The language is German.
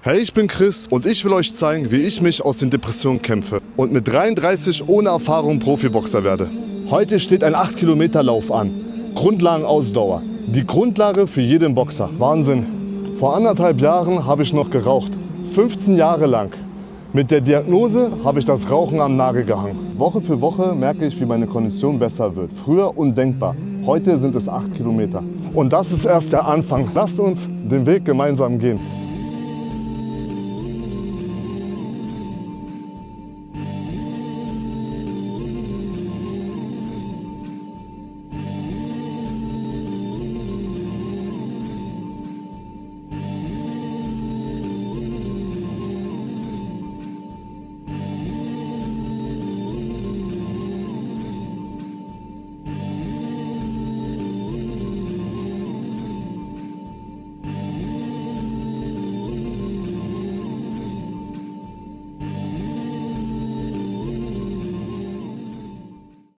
Hey, ich bin Chris und ich will euch zeigen, wie ich mich aus den Depressionen kämpfe und mit 33 ohne Erfahrung Profiboxer werde. Heute steht ein 8-Kilometer-Lauf an. Grundlagenausdauer. Die Grundlage für jeden Boxer. Wahnsinn. Vor 1,5 Jahren habe ich noch geraucht. 15 Jahre lang. Mit der Diagnose habe ich das Rauchen am Nagel gehangen. Woche für Woche merke ich, wie meine Kondition besser wird. Früher undenkbar. Heute sind es 8 Kilometer. Und das ist erst der Anfang. Lasst uns den Weg gemeinsam gehen.